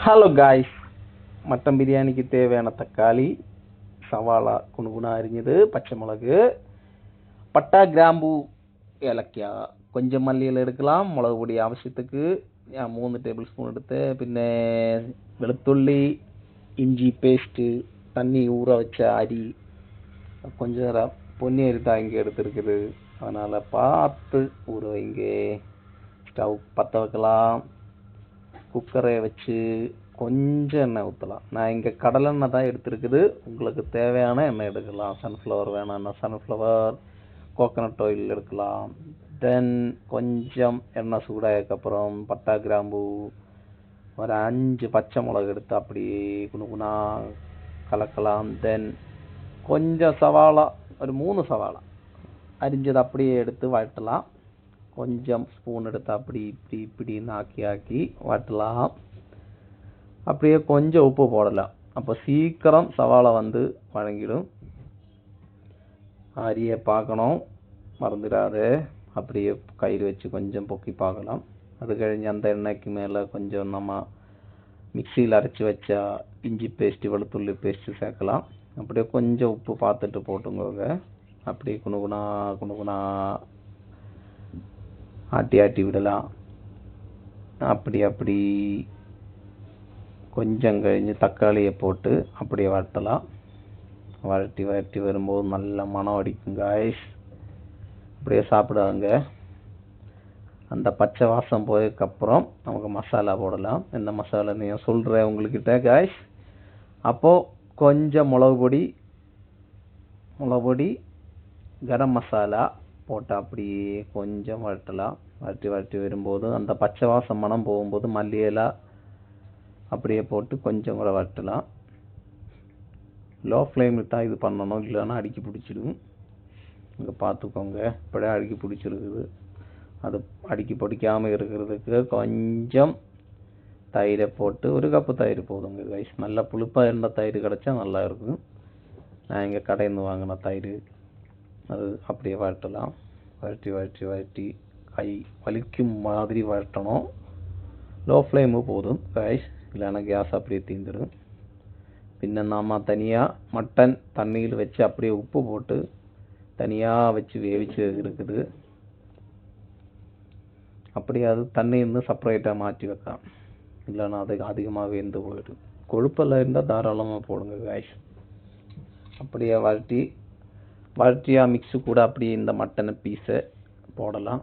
Hello guys, mutton பிரியாணிக்கு தேவையான தக்காளி, சவாலா குணுகுணா அரிஞ்சது, பச்சை மிளகு, பட்டா, கிராம்பு, ஏலக்காய், கொஞ்சம் மல்லியில் எடுக்கலாம். மிளகு பொடி ஆவசியத்துக்கு 3 டேபிள் ஸ்பூன் எடுத்து, பின்ன வெளுத்துள்ளி, இஞ்சி பேஸ்ட்டு, தண்ணி ஊற வச்ச அரி, கொஞ்சம் நேரம் பொன்னி அரி தான் இங்கே எடுத்துருக்குது. அதனால் பார்த்து ஊற வைங்க. ஸ்டவ் பற்ற வைக்கலாம். குக்கரை வச்சு கொஞ்சம் எண்ணெய் ஊற்றலாம். நான் இங்கே கடலெண்ணெய் தான் எடுத்துருக்குது. உங்களுக்கு தேவையான எண்ணெய் எடுக்கலாம். சன்ஃப்ளவர் வேணாம்னா சன்ஃப்ளவர், கோகனட் ஆயில் எடுக்கலாம். தென் கொஞ்சம் எண்ணெய் சூடாயதுக்கப்புறம் பட்டா, கிராம்பு, ஒரு 5 பச்சை மிளகு எடுத்து அப்படியே குணுகுணா கலக்கலாம். தென் கொஞ்சம் சவாலா, ஒரு 3 சவாலா அரிஞ்சது அப்படியே எடுத்து வட்டலாம். கொஞ்சம் ஸ்பூன் எடுத்து அப்படி இப்படி ஆக்கி வட்டலாம். அப்படியே கொஞ்சம் உப்பு போடலாம். அப்போ சீக்கிரம் சவாலை வழங்கிடும். அரியை பார்க்கணும், மறந்துடாது. அப்படியே கயிறு வச்சு கொஞ்சம் பொக்கி பார்க்கலாம். அது கழிஞ்சு அந்த எண்ணெய்க்கு மேலே கொஞ்சம் நம்ம மிக்சியில் அரைச்சி வச்சா இஞ்சி பேஸ்ட்டு, வெளுத்துள்ளி பேஸ்ட்டு சேர்க்கலாம். அப்படியே கொஞ்சம் உப்பு பார்த்துட்டு போட்டுங்க. அப்படியே குணுகுணா ஆட்டி விடலாம். அப்படி கொஞ்சம் கழிஞ்சு தக்காளியை போட்டு அப்படியே வறுத்தலாம். வறட்டி வரும்போது நல்ல மனம் அடிக்கும் காய்ஸ். அப்படியே சாப்பிடுவாங்க. அந்த பச்சை வாசம் போயதுக்கப்புறம் நமக்கு மசாலா போடலாம். எந்த மசாலா நீங்கள் சொல்கிறேன் உங்கள்கிட்ட காய்ஸ். அப்போது கொஞ்சம் மிளகு பொடி, கரம் மசாலா போட்டு அப்படியே கொஞ்சம் வறுத்தலாம். வறட்டி வரும்போது அந்த பச்சை வாசம் மனம் போகும்போது மல்லியெல்லாம் அப்படியே போட்டு கொஞ்சம் கூட வறுத்தலாம். லோ ஃப்ளேமில் தான் இது பண்ணணும், இல்லைன்னா அடுக்கி பிடிச்சிடும். இங்கே பார்த்துக்கோங்க, இப்படியே அடுக்கி பிடிச்சிருக்குது. அது அடுக்கி பிடிக்காமல் இருக்கிறதுக்கு கொஞ்சம் தயிரை போட்டு, 1 கப்பு தயிர் போதுங்க கைஸ். நல்ல புளிப்பாக இருந்த தயிர் கிடச்சா நல்லா இருக்கும். நான் இங்கே கடையிருந்து வாங்கின தயிர். அது அப்படியே வறுத்தலாம். வறட்டி கை வலிக்கும் மாதிரி வறுத்தணும். லோ ஃப்ளேமு போதும் கைஸ், இல்லைன்னா கேஸ் அப்படியே தீந்துடும். பின்ன நாம் தனியாக மட்டன் தண்ணியில் வச்சு அப்படியே உப்பு போட்டு தனியாக வச்சு வேவிச்சு இருக்குது. அப்படியே அது தண்ணி இருந்து செப்பரேட்டாக மாற்றி வைக்கலாம். இல்லைன்னா அது அதிகமாக வெந்து போயிடும். கொழுப்பெல்லாம் இருந்தால் தாராளமாக போடுங்க கைஸ். அப்படியே வறட்டியாக மிக்ஸு கூட அப்படியே இந்த மட்டனை பீஸை போடலாம்.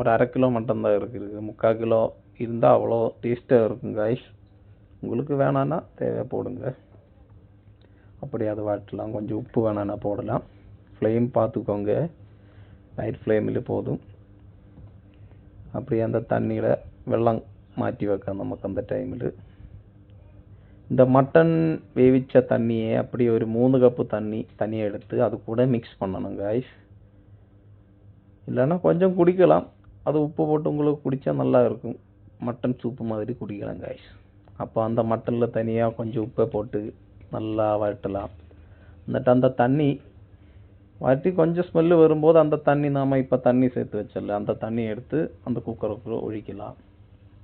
ஒரு 1/2 கிலோ மட்டன் தான் இருக்குது. 3/4 கிலோ இருந்தால் அவ்வளோ டேஸ்ட்டாக இருக்கும் கைஸ். உங்களுக்கு வேணான்னா தேவை போடுங்க. அப்படியே அதை வறுத்தலாம். கொஞ்சம் உப்பு வேணான்னா போடலாம். ஃப்ளேம் பார்த்துக்கோங்க, லைட் ஃப்ளேமில் போதும். அப்படியே அந்த தண்ணியில் வெள்ளம் மாற்றி வைக்க நமக்கு அந்த டைமில். இந்த மட்டன் வேவிச்ச தண்ணியை அப்படியே ஒரு 3 கப்பு தண்ணியை எடுத்து அது கூட மிக்ஸ் பண்ணணும் கைஸ். இல்லைன்னா கொஞ்சம் குடிக்கலாம். அது உப்பு போட்டு உங்களுக்கு குடித்தா நல்லா இருக்கும். மட்டன் சூப்பு மாதிரி குடிக்கலாம் கைஸ். அப்போ அந்த மட்டனில் தனியாக கொஞ்சம் உப்பை போட்டு நல்லா வறுத்தலாம். அந்த தண்ணி வறுத்தி கொஞ்சம் ஸ்மெல்லு வரும்போது அந்த தண்ணி நாம் இப்போ தண்ணி சேர்த்து வச்சிடல, அந்த தண்ணி எடுத்து அந்த குக்கருக்குள்ளே ஒழிக்கலாம்.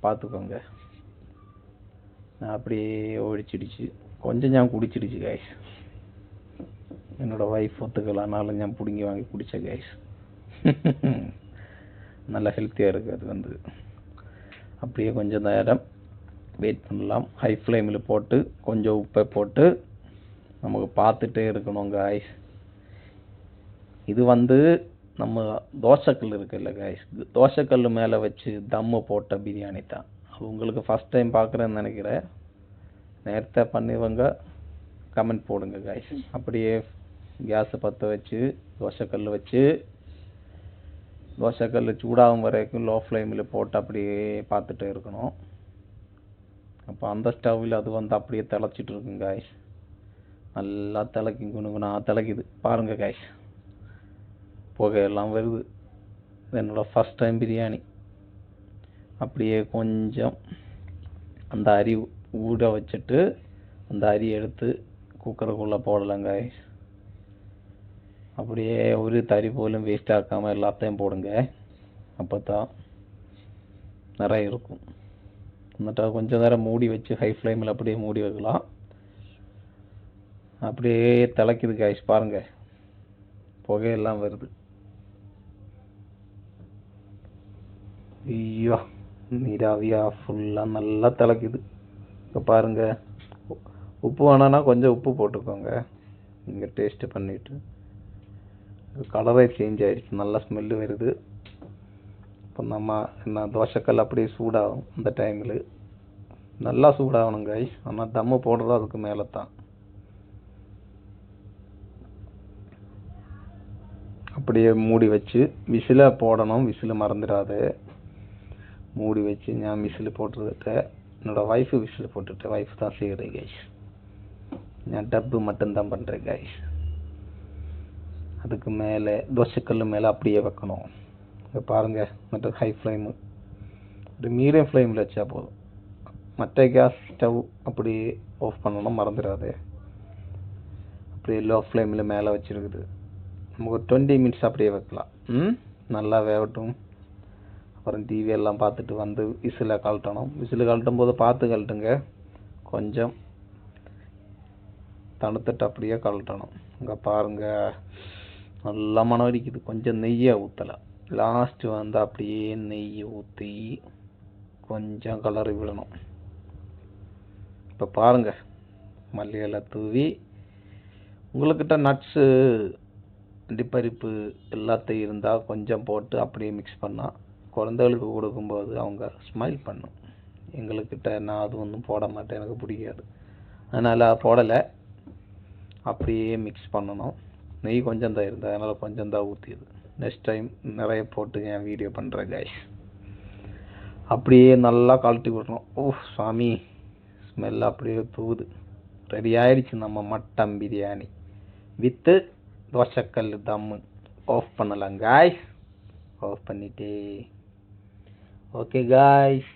பார்த்துக்கோங்க, நான் அப்படியே ஒழிச்சிடுச்சு. கொஞ்சம் நான் குடிச்சிடுச்சு கைஸ். என்னோடய ஒய்ஃப் ஒத்துக்கலானாலும் நான் பிடுங்கி வாங்கி குடித்தேன் கைஸ். நல்லா ஹெல்த்தியாக இருக்குது. அது அப்படியே கொஞ்சம் நேரம் வெயிட் பண்ணலாம். ஹை ஃப்ளேமில் போட்டு கொஞ்சம் உப்பை போட்டு நமக்கு பார்த்துட்டே இருக்கணும் கைஸ். இது நம்ம தோசைக்கல் இருக்குல்ல கைஸ், தோசைக்கல் மேலே வச்சு தம்மு போட்ட பிரியாணி தான். அது உங்களுக்கு ஃபஸ்ட் டைம் பார்க்குறேன்னு நினைக்கிறேன். நேரத்தை பண்ணிவங்க கமெண்ட் போடுங்க கைஸ். அப்படியே கேஸை பற்ற வச்சு தோசைக்கல் சூடாகும் வரைக்கும் லோ ஃப்ளேமில் போட்டு அப்படியே பார்த்துட்டே இருக்கணும். அப்போ அந்த ஸ்டவ்வில் அது அப்படியே திளச்சிட்டு இருக்குங்க கைஸ். நல்லா திளக்குது பாருங்க கைஸ். புகையெல்லாம் வருது. என்னோட ஃபஸ்ட் டைம் பிரியாணி. அப்படியே கொஞ்சம் அந்த அரி ஊற வச்சுட்டு அந்த அரி எடுத்து குக்கருக்குள்ளே போடலாம் கைஸ். அப்படியே ஒரு தறி போலும் வேஸ்ட் ஆக்காமல் எல்லாத்தையும் போடுங்க. அப்போ தான் நிறைய இருக்கும். എന്നിട്ട് கொஞ்சம் நேரம் மூடி வச்சு ஹை ஃப்ளேமில் அப்படியே மூடி வைக்கலாம். அப்படியே திளைக்குது கைஸ், பாருங்க புகையெல்லாம் வருது. ஐயோ நீராவியா ஃபுல்லாக நல்லா திளைக்குது. இப்போ பாருங்க, உப்பு வேணான்னா கொஞ்சம் உப்பு போட்டுக்கோங்க நீங்கள் டேஸ்ட்டு பண்ணிவிட்டு. கலரே சேஞ்ச் ஆகிடுச்சு, நல்லா ஸ்மெல்லு வருது. இப்போ என்ன தோசைக்கல் அப்படியே சூடாகும். அந்த டைமில் நல்லா சூடாகணும் கைஸ், ஆனால் தம்மு போடுறது அதுக்கு மேலே தான். அப்படியே மூடி வச்சு விசில போடணும், விசில மறந்துடாது. மூடி வச்சு நான் விசில் போட்டுருக்கேன். என்னோட ஒய்ஃபு விசில் போட்டுட்டு, ஒய்ஃப் தான் செய்கிறேன் கைஸ், நான் டப்பு மட்டும்தான் பண்ணுறேன் கைஸ். அதுக்கு மேலே தோசைக்கல் மேலே அப்படியே வைக்கணும். இங்கே பாருங்கள், மற்ற ஹை ஃப்ளேமு ஒரு மீடியம் ஃப்ளேமில் வச்சா போதும். மற்ற கேஸ் ஸ்டவ் அப்படியே ஆஃப் பண்ணணும், மறந்துடாது. அப்படியே லோ ஃப்ளேமில் மேலே வச்சுருக்குது. நமக்கு ஒரு 20 மினிட்ஸ் அப்படியே வைக்கலாம். நல்லா வேகட்டும். அப்புறம் டிவி எல்லாம் பார்த்துட்டு வந்து விசில கழட்டணும். விசில் கழட்டும் போது பார்த்து கழட்டுங்க, கொஞ்சம் தணுத்துட்டு அப்படியே கழட்டணும். இங்கே பாருங்கள் நல்லா மனம் அடிக்குது. கொஞ்சம் நெய்யை ஊற்றலாம். லாஸ்ட்டு வந்து அப்படியே நெய் ஊற்றி கொஞ்சம் கலரி விடணும். இப்போ பாருங்கள், மல்லி இலை தூவி உங்கள்கிட்ட நட்ஸு அண்டிப்பருப்பு எல்லாத்தையும் இருந்தால் கொஞ்சம் போட்டு அப்படியே மிக்ஸ் பண்ணால் குழந்தைகளுக்கு கொடுக்கும்போது அவங்க ஸ்மைல் பண்ணும். எங்களுக்கிட்ட நான் அது ஒன்றும் போட மாட்டேன், எனக்கு பிடிக்காது, அதனால் போடலை. அப்படியே மிக்ஸ் பண்ணணும். நெய் கொஞ்சம் தான் இருந்தது, அதனால் கொஞ்சம் தான் ஊற்றியது. நெக்ஸ்ட் டைம் நிறைய போட்டு என் வீடியோ பண்ணுறேன் கைஸ். அப்படியே நல்லா கழட்டி விடணும். ஓ சாமி, ஸ்மெல் அப்படியே தூவுது. ரெடி ஆயிடுச்சு நம்ம மட்டன் பிரியாணி வித்து தோசைக்கல் தம்மு. ஆஃப் பண்ணலாம் காய்ஸ். ஆஃப் பண்ணிட்டே. Okay guys.